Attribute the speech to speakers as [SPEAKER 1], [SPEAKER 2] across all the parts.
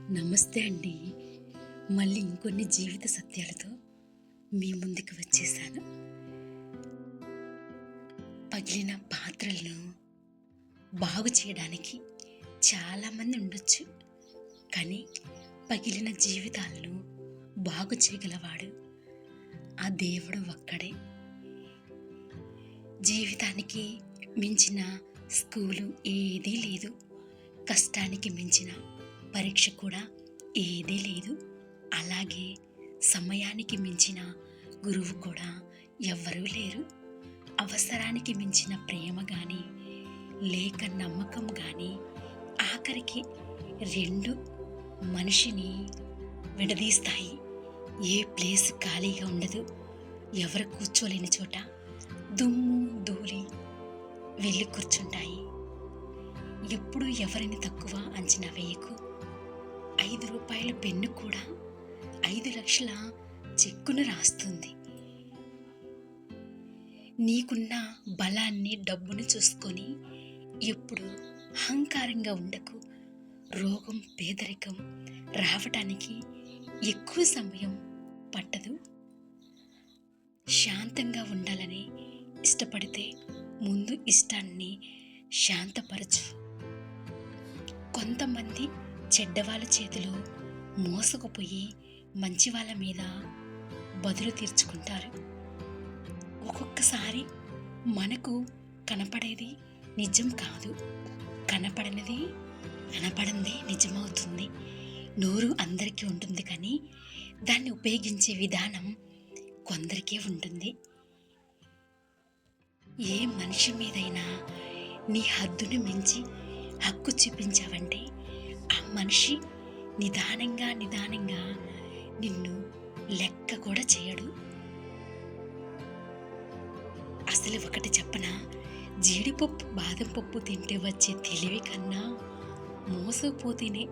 [SPEAKER 1] నమస్తే అండి. మళ్ళీ ఇంకొన్ని జీవిత సత్యాలతో మీ ముందుకు వచ్చేసాను. పగిలిన పాత్రలను బాగు చేయడానికి చాలామంది ఉండొచ్చు. కానీ పగిలిన జీవితాలను బాగు చేయగలవాడు ఆ దేవుడు ఒక్కడే. జీవితానికి మించిన స్కూలు ఏదీ లేదు. కష్టానికి మించిన పరీక్ష కూడా ఏదీ లేదు. అలాగే సమయానికి మించిన గురువు కూడా ఎవ్వరూ లేరు. అవసరానికి మించిన ప్రేమ కానీ లేక నమ్మకం కానీ ఆఖరికి రెండు మనిషిని విడదీస్తాయి. ఏ ప్లేస్ ఖాళీగా ఉండదు. ఎవరు కూర్చోలేని చోట దుమ్ము ధూళి వెళ్ళి కూర్చుంటాయి. ఎప్పుడు ఎవరిని తక్కువ అంచనా వేయకు. 5 రూపాయల పెన్ను కూడా 5 లక్షల చెక్కును రాస్తుంది. నీకున్న బలాన్ని డబ్బును చూసుకొని ఎప్పుడు అహంకారంగా ఉండకు. రోగం పేదరికం రావటానికి ఎక్కువ సమయం పట్టదు. శాంతంగా ఉండాలని ఇష్టపడితే ముందు ఇష్టాన్ని శాంతపరచు. కొంతమంది చెడ్డవాళ్ళ చేతిలో మోసకుపోయి మంచి వాళ్ళ మీద బదులు తీర్చుకుంటారు. ఒక్కొక్కసారి మనకు కనపడేది నిజం కాదు, కనపడనిది కనపడందే నిజమవుతుంది. నోరు అందరికీ ఉంటుంది, కానీ దాన్ని ఉపయోగించే విధానం కొందరికే ఉంటుంది. ఏ మనిషి మీదైనా నీ హద్దును మించి హక్కు చూపించావంటే ఆ మనిషి నిదానంగా నిన్ను లెక్క కూడా చేయడు. అసలు ఒకటి చెప్పనా, జీడిపప్పు బాదం పప్పు తింటే వచ్చే తెలివి కన్నా మోసపోతేనే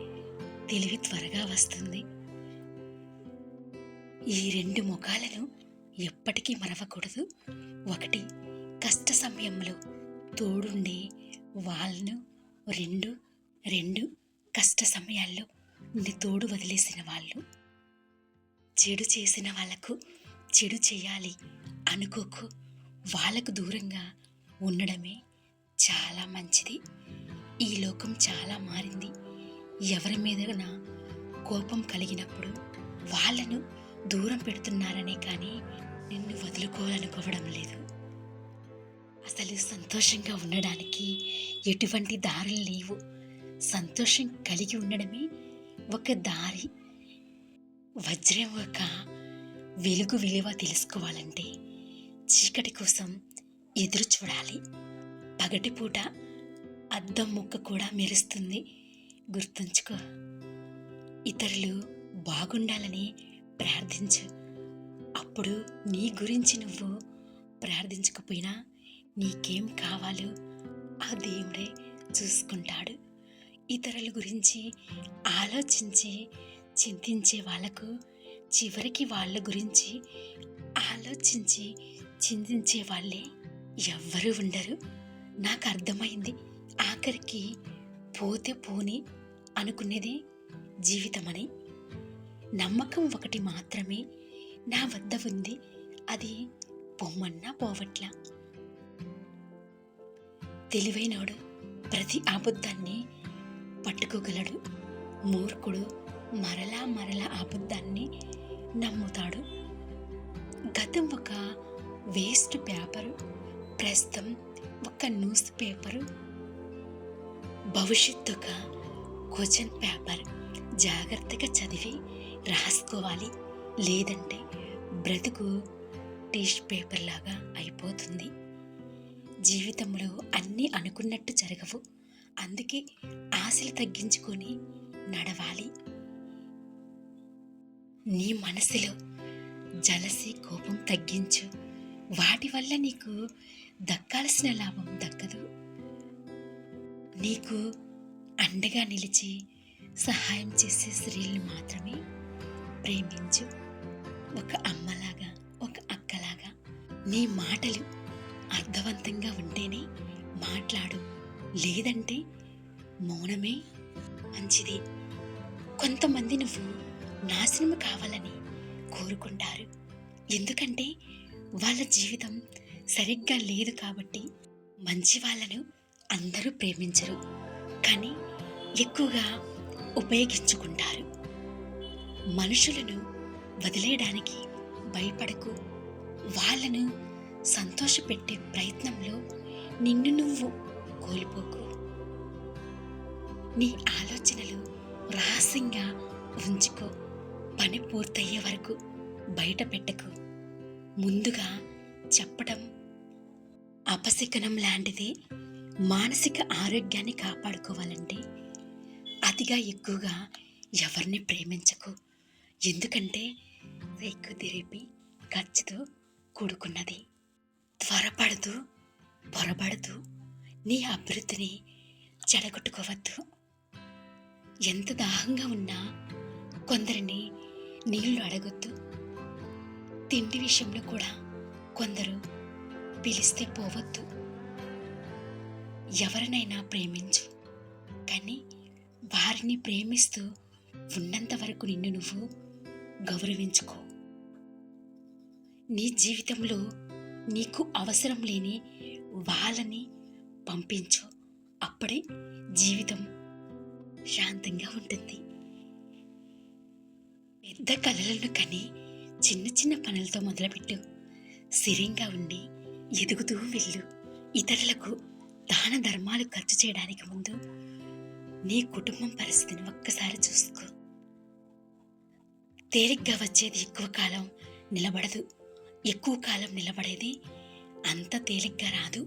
[SPEAKER 1] తెలివి త్వరగా వస్తుంది. ఈ 2 ముఖాలను ఎప్పటికీ మరవకూడదు. ఒకటి, కష్ట సమయంలో తోడుండే వాళ్ళను. రెండు కష్ట సమయాల్లో నీ తోడు వదిలేసిన వాళ్ళు. చెడు చేసిన వాళ్ళకు చెడు చేయాలి అనుకోకు. వాళ్ళకు దూరంగా ఉండడమే చాలా మంచిది. ఈ లోకం చాలా మారింది. ఎవరి మీదైనా కోపం కలిగినప్పుడు వాళ్ళను దూరం పెడుతున్నారనే కానీ నిన్ను వదులుకోవాలనుకోవడం లేదు. అసలు సంతోషంగా ఉండడానికి ఎటువంటి దారులు లేవు. సంతోషం కలిగి ఉండడమే ఒక దారి. వజ్రం ఒక వెలుగు విలువ తెలుసుకోవాలంటే చీకటి కోసం ఎదురు చూడాలి. పగటిపూట అద్దం ముక్క కూడా మెరుస్తుంది, గుర్తుంచుకో. ఇతరులు బాగుండాలని ప్రార్థించు. అప్పుడు నీ గురించి నువ్వు ప్రార్థించకపోయినా నీకేం కావాలో ఆ దేవుడే చూసుకుంటాడు. ఇతరుల గురించి ఆలోచించి చింతించే వాళ్ళకు చివరికి వాళ్ళ గురించి ఆలోచించి చింతించే వాళ్ళే ఎవ్వరూ ఉండరు. నాకు అర్థమైంది. ఆఖరికి పోతే పోని అనుకునేదే జీవితమని. నమ్మకం ఒకటి మాత్రమే నా వద్ద ఉంది, అది పొమ్మన్నా పోవట్లా. తెలివైనోడు ప్రతి అబద్ధాన్ని పట్టుకోగలడు. మూర్ఖుడు మరలా అబద్ధాన్ని నమ్ముతాడు. గతం ఒక వేస్ట్ పేపరు, ప్రస్తుతం ఒక న్యూస్ పేపరు, భవిష్యత్తు ఒక క్వశ్చన్ పేపర్. జాగ్రత్తగా చదివి రాసుకోవాలి, లేదంటే బ్రతుకు టిష్యూ పేపర్ లాగా అయిపోతుంది. జీవితంలో అన్నీ అనుకున్నట్టు జరగవు. అందుకే ఆశలు తగ్గించుకొని నడవాలి. నీ మనసులో జలసి కోపం తగ్గించు. వాటి వల్ల నీకు దక్కాల్సిన లాభం దక్కదు. నీకు అండగా నిలిచి సహాయం చేసే స్త్రీలను మాత్రమే ప్రేమించు. ఒక అమ్మలాగా, ఒక అక్కలాగా. నీ మాటలు అర్థవంతంగా ఉంటేనే మాట్లాడు, లేదంటే మౌనమే మంచిది. కొంతమంది నువ్వు నాశనం కావాలని కోరుకుంటారు. ఎందుకంటే వాళ్ళ జీవితం సరిగ్గా లేదు కాబట్టి. మంచి వాళ్ళను అందరూ ప్రేమించరు, కానీ ఎక్కువగా ఉపయోగించుకుంటారు. మనుషులను వదిలేయడానికి భయపడకు. వాళ్ళను సంతోషపెట్టే ప్రయత్నంలో నిన్ను నువ్వు కోల్పోకు. నీ ఆలోచనలు రహస్యంగా ఉంచుకో. పని పూర్తయ్యే వరకు బయట పెట్టకు. ముందుగా చెప్పడం అపశకునం లాంటిది. మానసిక ఆరోగ్యాన్ని కాపాడుకోవాలంటే అతిగా ఎక్కువగా ఎవరిని ప్రేమించకు. ఎందుకంటే సైకోథెరపీ ఖర్చుతో కూడుకున్నది. త్వరపడుతూ పొరబడుతూ నీ అభివృద్ధిని చెడగొట్టుకోవద్దు. ఎంత దాహంగా ఉన్నా కొందరిని నీళ్లు అడగొద్దు. తిండి విషయంలో కూడా కొందరు పిలిస్తే పోవద్దు. ఎవరినైనా ప్రేమించు, కానీ వారిని ప్రేమిస్తూ ఉన్నంత వరకు నిన్ను నువ్వు గౌరవించుకో. నీ జీవితంలో నీకు అవసరం లేని వాళ్ళని పంపించు. అప్పుడే జీవితం శాంతంగా ఉంటుంది. పెద్ద కలలను కని చిన్న చిన్న పనులతో మొదలుపెట్టు. స్థిరంగా ఉండి ఎదుగుతూ వెళ్ళు. ఇతరులకు దాన ధర్మాలు ఖర్చు చేయడానికి ముందు నీ కుటుంబం పరిస్థితిని ఒక్కసారి చూసుకో. తేలిగ్గా వచ్చేది ఎక్కువ కాలం నిలబడదు, ఎక్కువ కాలం నిలబడేది అంత తేలిగ్గా రాదు.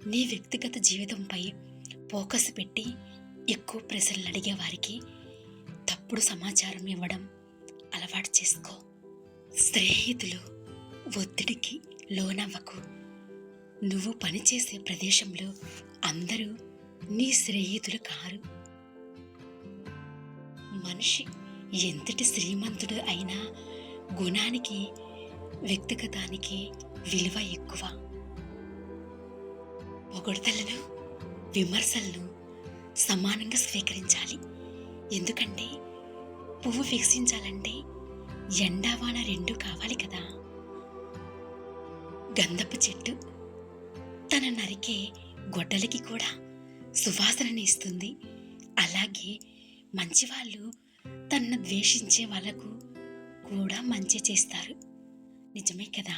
[SPEAKER 1] నీ వ్యక్తిగత జీవితంపై ఫోకస్ పెట్టి ఎక్కువ ప్రశ్నలు అడిగే వారికి తప్పుడు సమాచారం ఇవ్వడం అలవాటు చేసుకో. స్నేహితులు ఒత్తిడికి లోనవ్వకు. నువ్వు పనిచేసే ప్రదేశంలో అందరూ నీ స్నేహితులు కారు. మనిషి ఎంతటి శ్రీమంతుడు అయినా గుణానికి వ్యక్తిగతానికి విలువ ఎక్కువ. పొగడ్తలను విమర్శలను సమానంగా స్వీకరించాలి. ఎందుకంటే పువ్వు వికసించాలంటే ఎండావాన రెండు కావాలి కదా. గంధపు చెట్టు తన నరికే గొడ్డలికి కూడా సువాసనని ఇస్తుంది. అలాగే మంచివాళ్ళు తనను ద్వేషించే వాళ్ళకు కూడా మంచి చేస్తారు. నిజమే కదా.